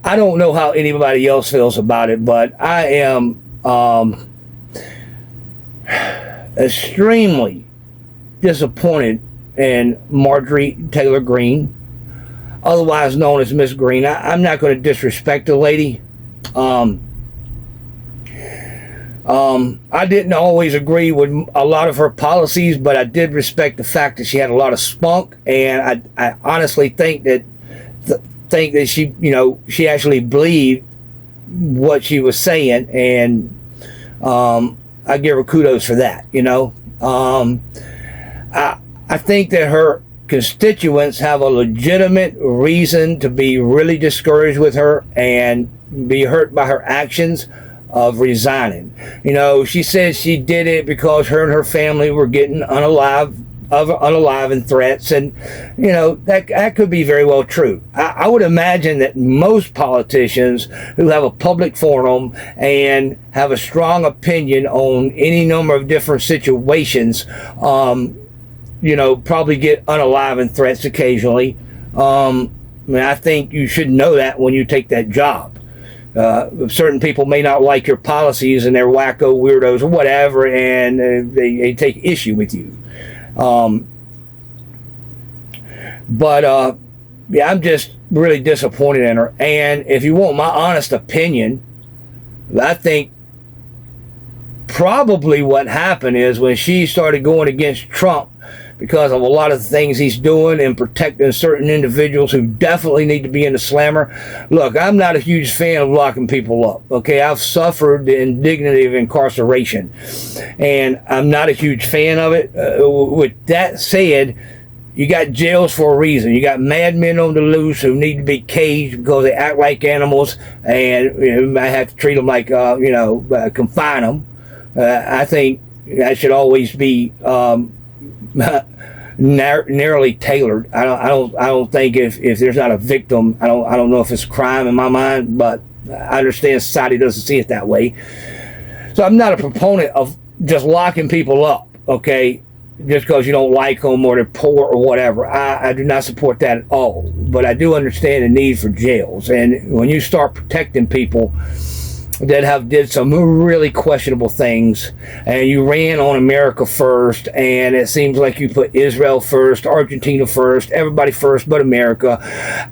I don't know how anybody else feels about it, but I am extremely disappointed in Marjorie Taylor Greene, otherwise known as Miss Greene. I'm not going to disrespect the lady. I didn't always agree with a lot of her policies, but I did respect the fact that she had a lot of spunk, and I honestly think that she, she actually believed what she was saying, and I give her kudos for that. I think that her constituents have a legitimate reason to be really discouraged with her and be hurt by her actions of resigning. She said she did it because her and her family were getting unaliving threats, and that could be very well true. I would imagine that most politicians who have a public forum and have a strong opinion on any number of different situations, probably get unaliving threats occasionally. I think you should know that when you take that job. Certain people may not like your policies, and they're wacko weirdos or whatever, and they take issue with you. I'm just really disappointed in her. And if you want my honest opinion, I think probably what happened is when she started going against Trump because of a lot of the things he's doing and protecting certain individuals who definitely need to be in the slammer. Look, I'm not a huge fan of locking people up. Okay, I've suffered the indignity of incarceration, and I'm not a huge fan of it. With that said, you got jails for a reason. You got madmen on the loose who need to be caged because they act like animals, and you might have to treat them like, confine them. I think that should always be narrowly tailored. I don't think if there's not a victim, I don't know if it's a crime in my mind, but I understand society doesn't see it that way. So I'm not a proponent of just locking people up, okay, just because you don't like them or they're poor or whatever. I do not support that at all, but I do understand the need for jails. And when you start protecting people that did some really questionable things, and you ran on America first, and it seems like you put Israel first, Argentina first, everybody first but America.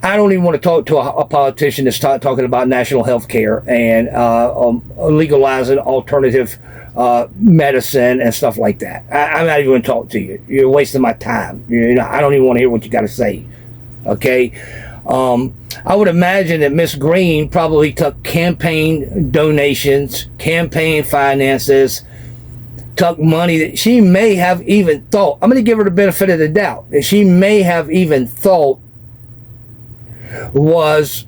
I don't even want to talk to a politician that's talking about national health care and legalizing alternative medicine and stuff like that. I'm not even going to talk to you. You're wasting my time. I don't even want to hear what you got to say. Okay? I would imagine that Miss Greene probably took campaign donations, campaign finances, took money that she may have even thought, I'm going to give her the benefit of the doubt, that she may have even thought was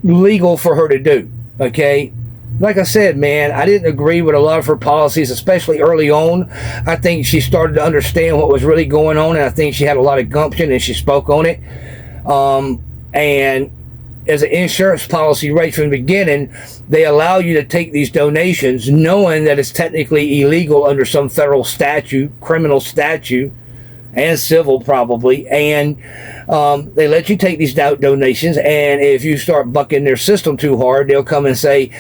legal for her to do. Okay? Like I said, man, I didn't agree with a lot of her policies, especially early on. I think she started to understand what was really going on, and I think she had a lot of gumption, and she spoke on it. And as an insurance policy right from the beginning, they allow you to take these donations knowing that it's technically illegal under some federal statute, criminal statute, and civil probably. And they let you take these donations, and if you start bucking their system too hard, they'll come and say,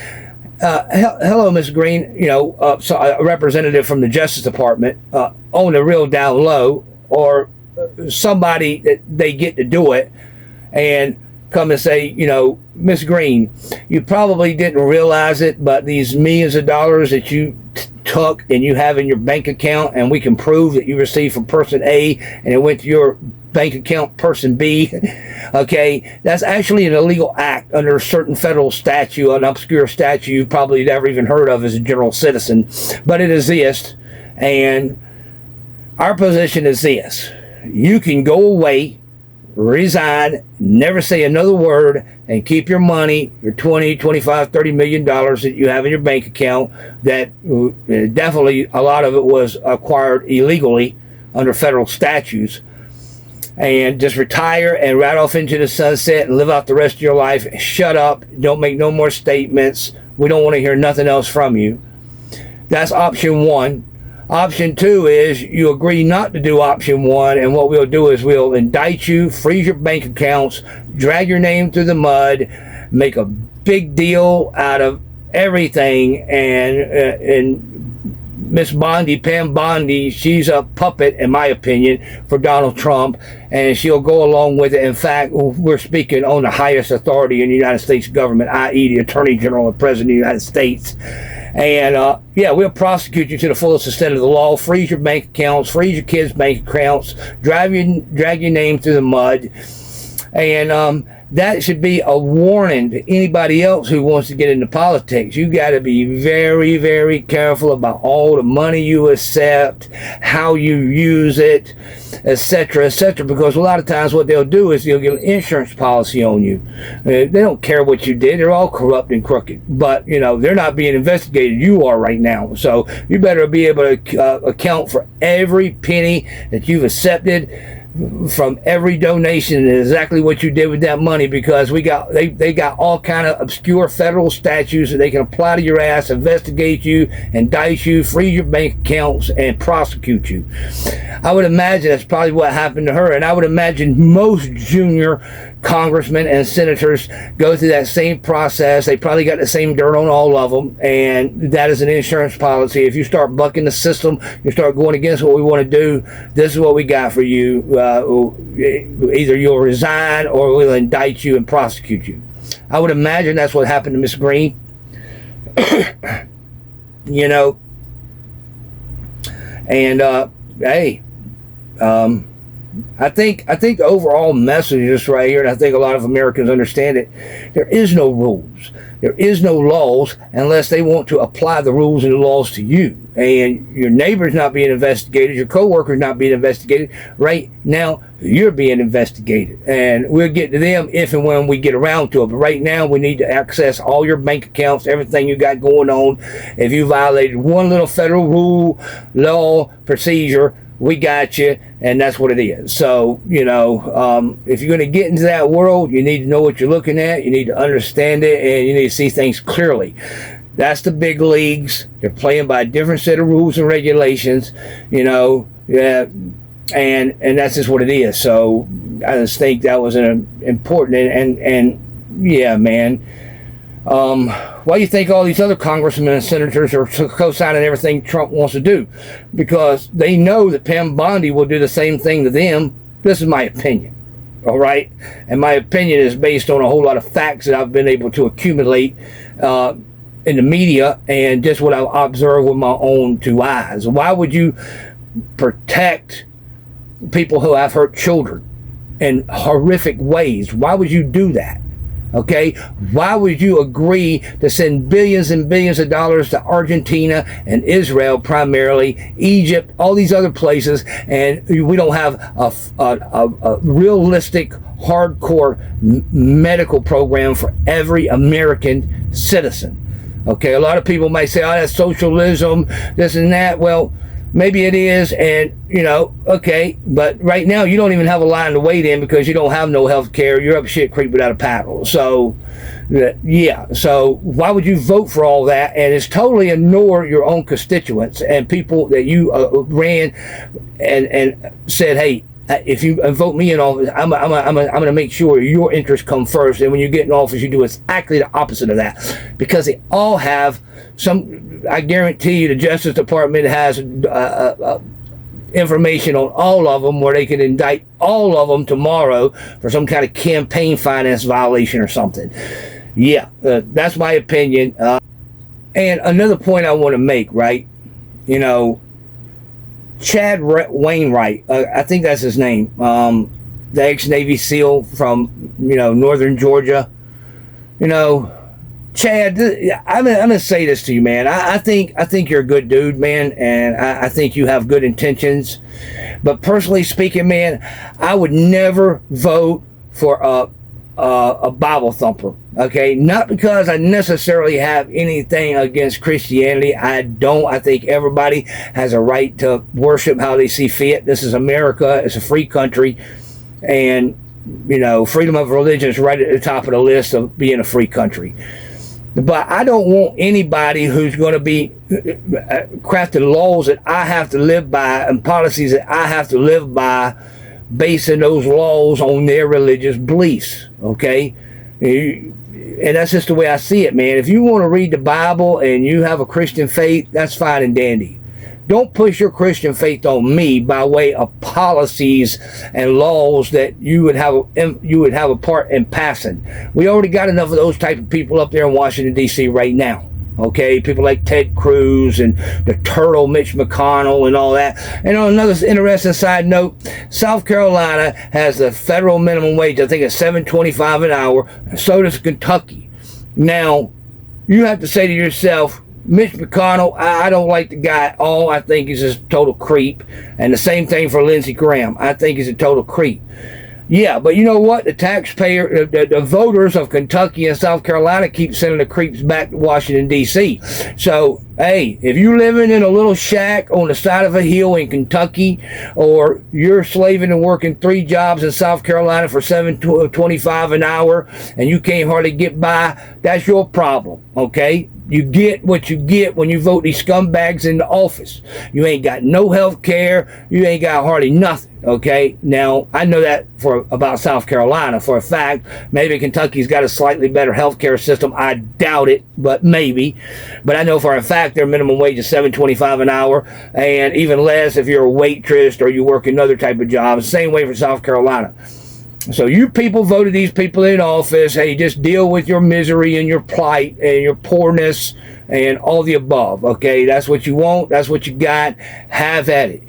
hello, Ms. Greene, so a representative from the Justice Department on the real down low, or somebody that they get to do it, and come and say, Miss Greene, you probably didn't realize it, but these millions of dollars that you took and you have in your bank account, and we can prove that you received from person A and it went to your bank account person B, okay, that's actually an illegal act under a certain federal statute, an obscure statute you probably never even heard of as a general citizen, but it exists. And our position is this: you can go away, resign, never say another word, and keep your money, your 20, 25, 30 million dollars that you have in your bank account, that definitely a lot of it was acquired illegally under federal statutes, and just retire and ride off into the sunset and live out the rest of your life. Shut up, don't make no more statements, we don't want to hear nothing else from you. That's option one. Option two is you agree not to do option one, and what we'll do is we'll indict you, freeze your bank accounts, drag your name through the mud, make a big deal out of everything, and Miss Bondi, Pam Bondi, she's a puppet, in my opinion, for Donald Trump, and she'll go along with it. In fact, we're speaking on the highest authority in the United States government, i.e. the Attorney General and President of the United States. And yeah, we'll prosecute you to the fullest extent of the law, freeze your bank accounts, freeze your kids' bank accounts, drag your name through the mud. And that should be a warning to anybody else who wants to get into politics. You got to be very, very careful about all the money you accept, how you use it, etc., etc. Because a lot of times what they'll do is they'll get an insurance policy on you. They don't care what you did. They're all corrupt and crooked. But, you know, they're not being investigated. You are right now. So you better be able to account for every penny that you've accepted, from every donation, and exactly what you did with that money, because they got all kind of obscure federal statutes that they can apply to your ass, investigate you, indict you, freeze your bank accounts, and prosecute you. I would imagine that's probably what happened to her, and I would imagine most junior congressmen and senators go through that same process. They probably got the same dirt on all of them, and that is an insurance policy. If you start bucking the system, you start going against what we want to do, this is what we got for you. Either you'll resign or we'll indict you and prosecute you. I would imagine that's what happened to Miss Greene. You know, and hey, I think the overall message is right here, and I think a lot of Americans understand it. There is no rules. There is no laws unless they want to apply the rules and the laws to you. And your neighbor's not being investigated. Your coworker's not being investigated. Right now, you're being investigated. And we'll get to them if and when we get around to it. But right now, we need to access all your bank accounts, everything you got going on. If you violated one little federal rule, law, procedure, we got you, and that's what it is. So, you know, if you're going to get into that world, you need to know what you're looking at. You need to understand it, and you need to see things clearly. That's the big leagues. They're playing by a different set of rules and regulations, you know, and that's just what it is. So I just think that was an important, and yeah, man. Why do you think all these other congressmen and senators are co-signing everything Trump wants to do? Because they know that Pam Bondi will do the same thing to them. This is my opinion, all right? And my opinion is based on a whole lot of facts that I've been able to accumulate in the media and just what I've observed with my own two eyes. Why would you protect people who have hurt children in horrific ways? Why would you do that? Okay, why would you agree to send billions and billions of dollars to Argentina and Israel primarily, Egypt, all these other places, and we don't have a realistic, hardcore medical program for every American citizen? Okay, a lot of people might say, oh, that's socialism, this and that. Well, maybe it is, and, you know, okay, but right now you don't even have a line to wait in because you don't have no health care. You're up shit creek without a paddle. So, yeah, so why would you vote for all that? And it's totally ignore your own constituents and people that you ran and said, hey, if you vote me in office, I'm going to make sure your interests come first. And when you get in office, you do exactly the opposite of that. Because they all have some, I guarantee you the Justice Department has information on all of them where they can indict all of them tomorrow for some kind of campaign finance violation or something. Yeah, that's my opinion. And another point I want to make, right? You know, Chad Wainwright, I think that's his name, the ex-Navy SEAL from, you know, northern Georgia. You know, Chad, I'm gonna say this to you, man. I think you're a good dude, man, and I think you have good intentions. But personally speaking, man, I would never vote for a Bible thumper. Okay, not because I necessarily have anything against Christianity. I don't. I think everybody has a right to worship how they see fit. This is America. It's a free country, and you know, freedom of religion is right at the top of the list of being a free country. But I don't want anybody who's going to be crafting laws that I have to live by and policies that I have to live by, basing those laws on their religious beliefs. Okay, and that's just the way I see it, man. If you want to read the Bible and you have a Christian faith, that's fine and dandy. Don't push your Christian faith on me by way of policies and laws that you would have a part in passing. We already got enough of those type of people up there in Washington, D.C. right now. Okay, people like Ted Cruz and the turtle Mitch McConnell and all that. And on another interesting side note, South Carolina has the federal minimum wage. I think it's $7.25 an hour. So does Kentucky. Now, you have to say to yourself, Mitch McConnell, I don't like the guy at all. I think he's a total creep. And the same thing for Lindsey Graham. I think he's a total creep. Yeah, but you know what? The voters of Kentucky and South Carolina keep sending the creeps back to Washington, D.C. So, hey, if you're living in a little shack on the side of a hill in Kentucky, or you're slaving and working 3 jobs in South Carolina for $7.25 an hour, and you can't hardly get by, that's your problem, okay? You get what you get when you vote these scumbags into office. You ain't got no health care. You ain't got hardly nothing. Okay, now I know that about South Carolina for a fact. Maybe Kentucky's got a slightly better healthcare system. I doubt it, but maybe. But I know for a fact their minimum wage is $7.25 an hour, and even less if you're a waitress or you work another type of job. Same way for South Carolina. So you people voted these people in office. Hey, just deal with your misery and your plight and your poorness and all the above. Okay, that's what you want. That's what you got. Have at it.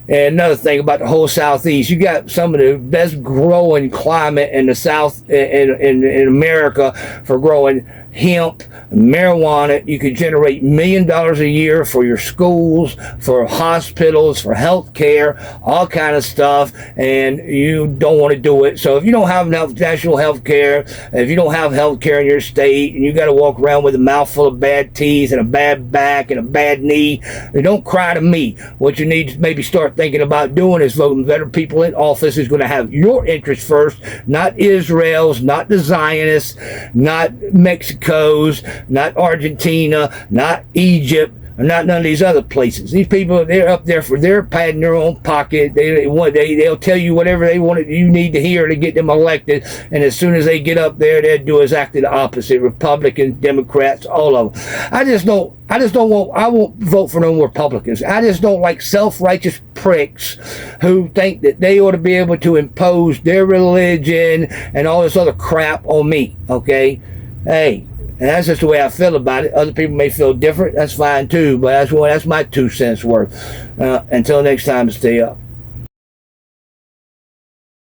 And another thing about the whole Southeast, you got some of the best growing climate in the South in America for growing hemp, marijuana. You could generate $1 million a year for your schools, for hospitals, for health care, all kind of stuff, and you don't want to do it. So if you don't have national health care, if you don't have health care in your state, and you got to walk around with a mouthful of bad teeth and a bad back and a bad knee, don't cry to me. What you need to maybe start thinking about doing is voting better people in office who's going to have your interests first, not Israel's, not the Zionists, not Mexico's, not Argentina, not Egypt, or not none of these other places. These people, they're up there for their pad in their own pocket. They'll tell you whatever they want you need to hear to get them elected, and as soon as they get up there, they'll do exactly the opposite. Republicans, Democrats, all of them. I won't vote for no more Republicans. I just don't like self-righteous pricks who think that they ought to be able to impose their religion and all this other crap on me, okay? Hey, and that's just the way I feel about it. Other people may feel different. That's fine too, but that's my 2 cents worth. Until next time, stay up.